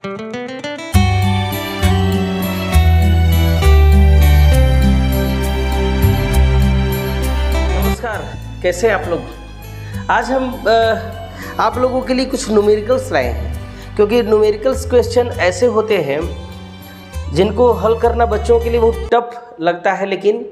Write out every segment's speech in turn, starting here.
नमस्कार, कैसे हैं आप लोग। आज हम आप लोगों के लिए कुछ न्यूमेरिकल्स लाए हैं, क्योंकि न्यूमेरिकल्स क्वेश्चन ऐसे होते हैं जिनको हल करना बच्चों के लिए बहुत टफ लगता है, लेकिन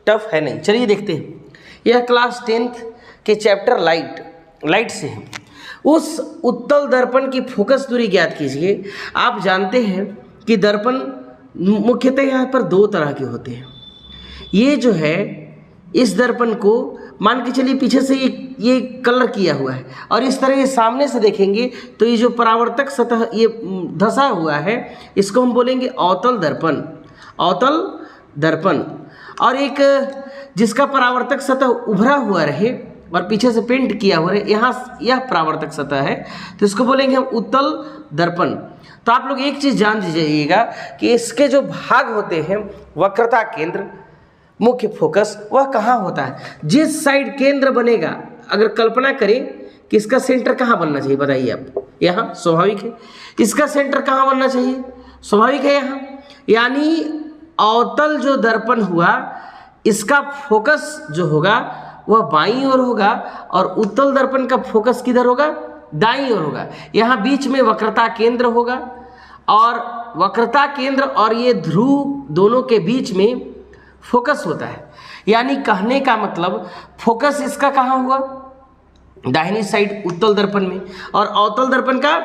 टफ है नहीं। चलिए देखते हैं। यह क्लास 10th के चैप्टर लाइट से है। उस उत्तल दर्पण की फोकस दूरी ज्ञात कीजिए। आप जानते हैं कि दर्पण मुख्यतः यहाँ पर दो तरह के होते हैं। ये जो है, इस दर्पण को मान के चलिए पीछे से ये कलर किया हुआ है, और इस तरह ये सामने से देखेंगे तो ये जो परावर्तक सतह ये धंसा हुआ है, इसको हम बोलेंगे अवतल दर्पण। और एक जिसका परावर्तक सतह उभरा हुआ रहे और पीछे से पेंट किया हुआ रहे, यहाँ यह परावर्तक सतह है, तो इसको बोलेंगे हम उत्तल दर्पण। तो आप लोग एक चीज़ जान दीजिएगा कि इसके जो भाग होते हैं, वक्रता केंद्र, मुख्य फोकस, वह कहाँ होता है। जिस साइड केंद्र बनेगा, अगर कल्पना करें कि इसका सेंटर कहाँ बनना चाहिए, बताइए आप। यहाँ स्वाभाविक है। इसका सेंटर कहाँ बनना चाहिए, स्वाभाविक है यहाँ। यानी अवतल जो दर्पण हुआ, इसका फोकस जो होगा वह बाईं ओर होगा, और उत्तल दर्पण का फोकस किधर होगा, दाईं ओर होगा। यहाँ बीच में वक्रता केंद्र होगा, और वक्रता केंद्र और ये ध्रुव दोनों के बीच में फोकस होता है। यानी कहने का मतलब फोकस इसका कहाँ हुआ, दाहिनी साइड उत्तल दर्पण में, और अवतल दर्पण का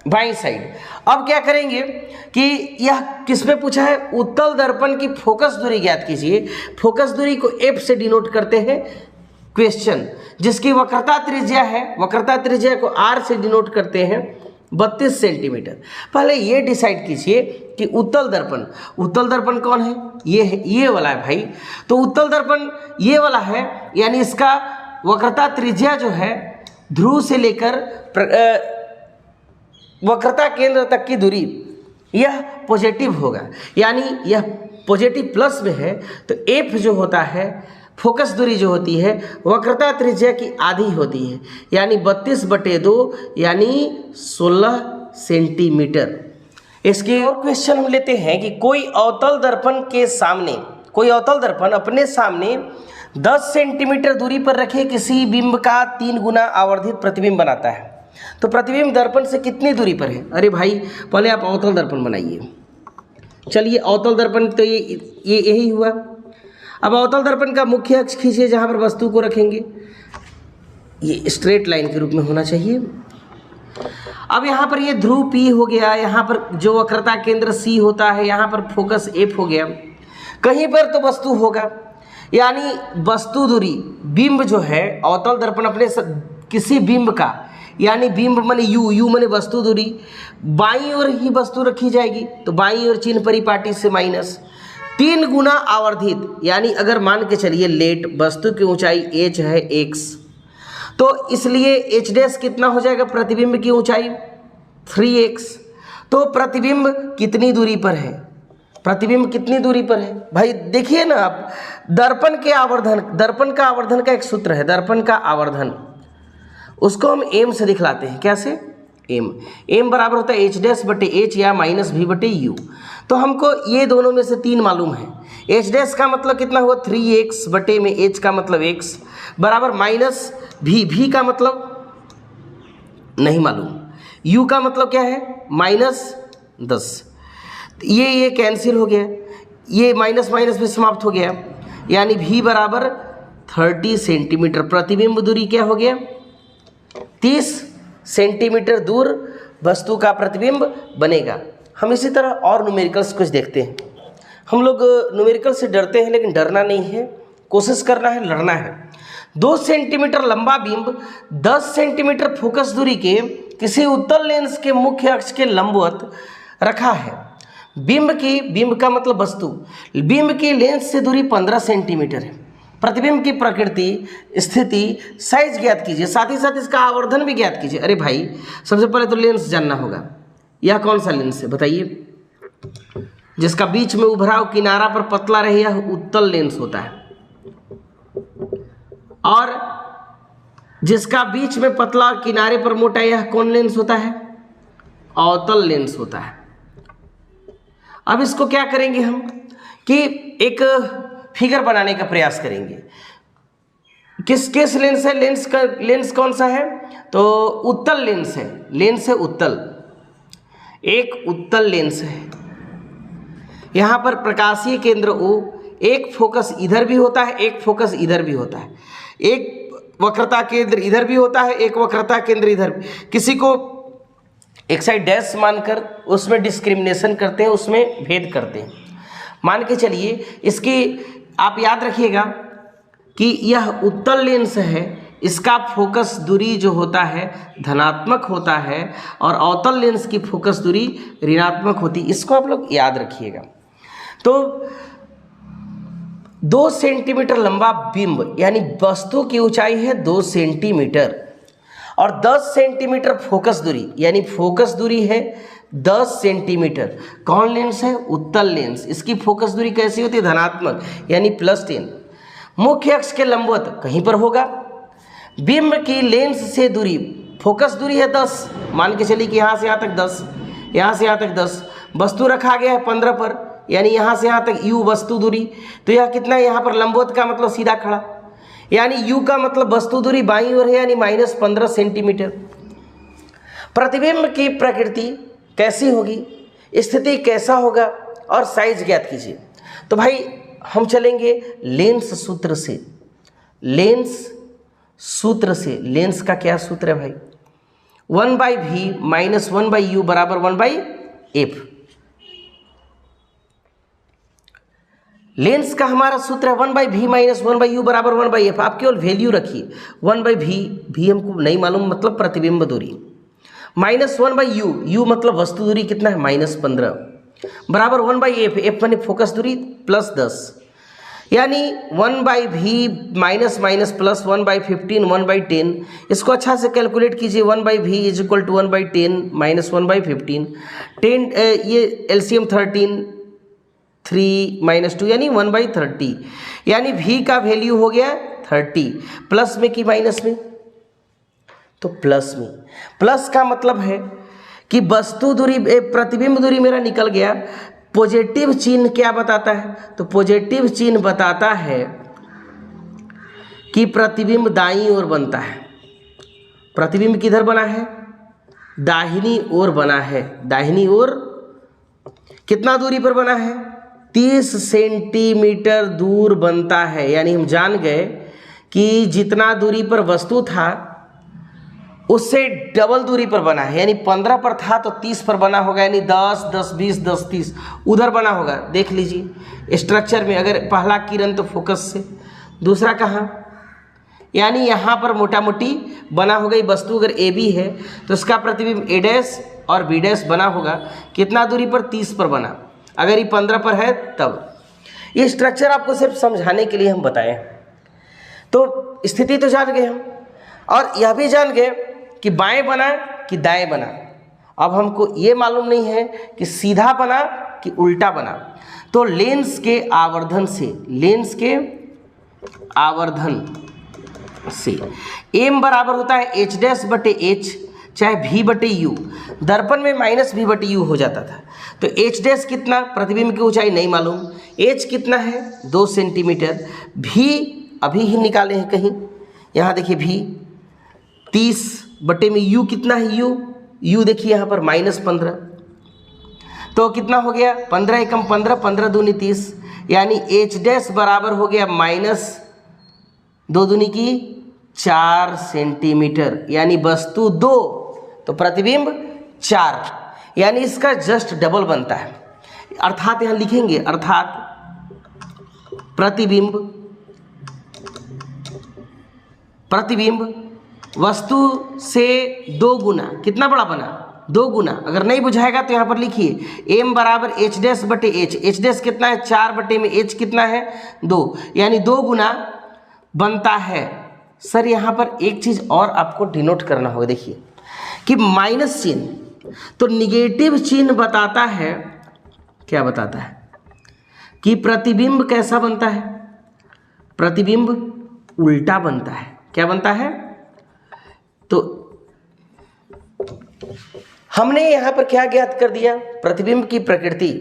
बाईं साइड। अब क्या करेंगे कि यह किस में पूछा है, उत्तल दर्पण की फोकस दूरी ज्ञात कीजिए। फोकस दूरी को F से डिनोट करते हैं क्वेश्चन, जिसकी वक्रता त्रिज्या है, वक्रता त्रिज्या को R से डिनोट करते हैं 32 सेंटीमीटर। पहले ये डिसाइड कीजिए कि उत्तल दर्पण कौन है, ये वाला है भाई। तो उत्तल दर्पण ये वाला है, यानी इसका वक्रता त्रिज्या जो है, ध्रुव से लेकर वक्रता केंद्र तक की दूरी, यह पॉजिटिव होगा। यानी यह पॉजिटिव प्लस में है, तो F जो होता है, फोकस दूरी जो होती है, वक्रता त्रिज्या की आधी होती है, यानी 32/2 यानी 16 सेंटीमीटर। इसके और क्वेश्चन हम लेते हैं कि कोई अवतल दर्पण अपने सामने 10 सेंटीमीटर दूरी पर रखे किसी बिंब का 3 गुना आवर्धित प्रतिबिंब बनाता है। तो प्रतिबिंब दर्पण से कितनी दूरी पर है। अरे भाई, पहले आप अवतल दर्पण बनाइए। चलिए, अवतल दर्पण तो ये यही हुआ। अब अवतल दर्पण का मुख्य अक्ष खींचिए, जहाँ पर वस्तु को रखेंगे। ये स्ट्रेट लाइन के रूप में होना चाहिए। अब यहाँ पर ये ध्रुव P हो गया, यहाँ पर जो वक्रता केंद्र C होता है, यहाँ पर फोकस F हो गया। कहीं पर तो वस्तु होगा, यानी वस्तु दूरी, बिंब जो है, अवतल दर्पण अपने किसी बिंब का, यानी बिंब माने यू माने वस्तु दूरी, बाईं ओर ही वस्तु रखी जाएगी, तो बाईं ओर चिन्ह परिपाटी से माइनस 3 गुना आवर्धित। यानी अगर मान के चलिए लेट वस्तु की ऊंचाई h है x, तो इसलिए h डैश कितना हो जाएगा, प्रतिबिंब की ऊंचाई 3x। तो प्रतिबिंब कितनी दूरी पर है, भाई देखिए ना आप। दर्पण का आवर्धन का एक सूत्र है, दर्पण का आवर्धन, उसको हम m से दिखलाते हैं। कैसे, m बराबर होता है h डैश बटे h या माइनस v बटे u। तो हमको ये दोनों में से 3 मालूम है। h डैश का मतलब कितना हुआ, 3x बटे में h का मतलब x बराबर माइनस v का मतलब नहीं मालूम, u का मतलब क्या है, -10। ये कैंसिल हो गया, ये माइनस में समाप्त हो गया, यानी v बराबर 30 सेंटीमीटर। प्रतिबिंब दूरी क्या हो गया, 30 सेंटीमीटर दूर वस्तु का प्रतिबिंब बनेगा। हम इसी तरह और न्यूमेरिकल्स कुछ देखते हैं। हम लोग न्यूमेरिकल से डरते हैं, लेकिन डरना नहीं है, कोशिश करना है, लड़ना है। 2 सेंटीमीटर लंबा बिंब 10 सेंटीमीटर फोकस दूरी के किसी उत्तल लेंस के मुख्य अक्ष के लंबवत रखा है। बिंब का मतलब वस्तु, बिंब की लेंस से दूरी 15 सेंटीमीटर है। प्रतिबिंब की प्रकृति, स्थिति, साइज ज्ञात कीजिए, साथ ही साथ इसका आवर्धन भी ज्ञात कीजिए। अरे भाई, सबसे पहले तो लेंस जानना होगा। यह कौन सा लेंस है बताइए, जिसका बीच में उभराव किनारा पर पतला रहे, यह उत्तल लेंस होता है। और जिसका बीच में पतला किनारे पर मोटा, यह कौन लेंस होता है, अवतल लेंस होता है। अब इसको क्या करेंगे हम कि एक फिगर बनाने का प्रयास करेंगे। किस लेंस है, लेंस कौन सा है, तो उत्तल लेंस है, लेंस है उत्तल, एक उत्तल लेंस है। यहाँ पर प्रकाशीय केंद्र O, एक फोकस इधर भी होता है, एक फोकस इधर भी होता है, एक वक्रता केंद्र इधर भी होता है, एक वक्रता केंद्र इधर भी। किसी को एक साइड डैश मानकर उसमें डिस्क्रिमिनेशन करते हैं, उसमें भेद करते हैं। मान के चलिए इसकी आप याद रखिएगा कि यह उत्तल लेंस है, इसका फोकस दूरी जो होता है धनात्मक होता है और अवतल लेंस की फोकस दूरी ऋणात्मक होती है। इसको आप लोग याद रखिएगा। तो 2 सेंटीमीटर लंबा बिंब यानी वस्तु की ऊंचाई है 2 सेंटीमीटर और 10 सेंटीमीटर फोकस दूरी यानी फोकस दूरी है 10 सेंटीमीटर। कौन लेंस है, उत्तल लेंस। इसकी फोकस दूरी कैसी होती है, धनात्मक यानी +10। मुख्य अक्ष के लंबवत कहीं पर होगा। बिंब की लेंस से दूरी, फोकस दूरी है 10, मान के चलिए कि यहाँ से यहाँ तक 10, यहाँ से यहाँ तक 10, वस्तु रखा गया है 15 पर, यानी यहाँ से यहाँ तक u वस्तु दूरी। तो यह कितना है, यहाँ पर लंबवत का मतलब सीधा खड़ा, यानी u का मतलब वस्तु दूरी बाईं ओर है यानी -15 सेंटीमीटर। प्रतिबिंब की प्रकृति कैसी होगी, स्थिति कैसा होगा और साइज ज्ञात कीजिए। तो भाई हम चलेंगे लेंस सूत्र से। लेंस सूत्र से, लेंस का क्या सूत्र है भाई, 1/v - 1/u बराबर 1/f। लेंस का हमारा सूत्र है 1/v - 1/u बराबर 1/f। आप केवल वैल्यू रखिए 1/v, भी हमको नहीं मालूम मतलब प्रतिबिंब दूरी, -1/u, u मतलब वस्तु दूरी कितना है -15 बराबर 1/f, f माने फोकस दूरी +10 यानी 1/v माइनस प्लस 1/15 1/10। इसको अच्छा से कैलकुलेट कीजिए। 1/v = 1/10 - 1/15, 10 ये एलसीएम 13, 3 - 2 यानी 1/30, यानी v का वैल्यू हो गया 30। प्लस में कि माइनस में, तो प्लस में। प्लस का मतलब है कि वस्तु दूरी, प्रतिबिंब दूरी मेरा निकल गया। पॉजिटिव चिन्ह क्या बताता है, तो पॉजिटिव चिन्ह बताता है कि प्रतिबिंब दाईं ओर बनता है। प्रतिबिंब किधर बना है, दाहिनी ओर बना है। दाहिनी ओर कितना दूरी पर बना है, 30 सेंटीमीटर दूर बनता है। यानी हम जान गए कि जितना दूरी पर वस्तु था उससे डबल दूरी पर बना है, यानी 15 पर था तो 30 पर बना होगा, यानी 10, 10, 20, 10, 30 उधर बना होगा। देख लीजिए स्ट्रक्चर में, अगर पहला किरण तो फोकस से, दूसरा कहाँ, यानी यहाँ पर मोटा मोटी बना होगा। ये वस्तु अगर ए बी है तो इसका प्रतिबिंब a' और b' बना होगा। कितना दूरी पर, 30 पर बना। अगर ये 15 पर है तब। ये स्ट्रक्चर आपको सिर्फ समझाने के लिए हम बताएं। तो स्थिति तो जान गए हम, और यह भी जान गए कि बाएं बना कि दाएं बना। अब हमको ये मालूम नहीं है कि सीधा बना कि उल्टा बना। तो लेंस के आवर्धन से, लेंस के आवर्धन से m बराबर होता है h'/h, चाहे v/u। दर्पण में -v/u हो जाता था। तो h' कितना, प्रतिबिंब की ऊंचाई नहीं मालूम, h कितना है 2 सेंटीमीटर, v अभी ही निकाले हैं कहीं, यहाँ देखिए v 30/में u कितना है, u देखिए यहाँ पर -15, तो कितना हो गया 15 एकम 15, 15 दूनी 30, यानी h' बराबर हो गया -2 दूनी की 4 सेंटीमीटर, यानी वस्तु 2 तो प्रतिबिंब 4, यानी इसका जस्ट डबल बनता है। अर्थात यहाँ लिखेंगे, अर्थात प्रतिबिंब वस्तु से 2 गुना, कितना बड़ा बना, 2 गुना। अगर नहीं बुझाएगा तो यहाँ पर लिखिए m बराबर h'/h, h' कितना है 4/में, h कितना है 2, यानी 2 गुना बनता है। सर यहाँ पर एक चीज़ और आपको डिनोट करना होगा, देखिए कि माइनस चिन्ह, तो निगेटिव चिन्ह बताता है, क्या बताता है कि प्रतिबिंब कैसा बनता है, प्रतिबिंब उल्टा बनता है। क्या बनता है, तो हमने यहाँ पर क्या ज्ञात कर दिया, प्रतिबिंब की प्रकृति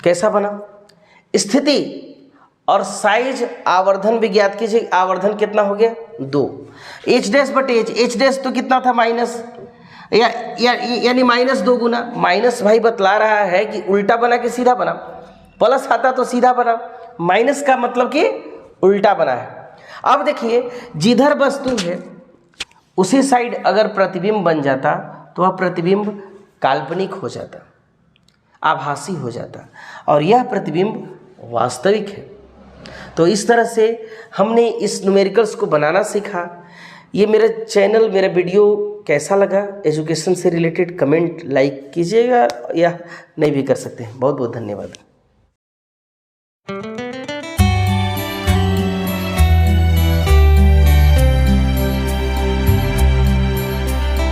कैसा बना, स्थिति और साइज आवर्धन भी ज्ञात कीजिए। आवर्धन कितना हो गया 2, H dash but H dash तो कितना था माइनस यानी -2 गुना। माइनस भाई बतला रहा है कि उल्टा बना कि सीधा बना, प्लस आता तो सीधा बना, माइनस का मतलब कि उल्टा बना है। अब देखिए जिधर वस्तु है उसी साइड अगर प्रतिबिंब बन जाता तो वह प्रतिबिंब काल्पनिक हो जाता, आभासी हो जाता, और यह प्रतिबिंब वास्तविक है। तो इस तरह से हमने इस न्यूमेरिकल्स को बनाना सीखा। ये मेरा चैनल, मेरा वीडियो कैसा लगा, एजुकेशन से रिलेटेड कमेंट लाइक कीजिएगा या नहीं भी कर सकते हैं। बहुत बहुत धन्यवाद।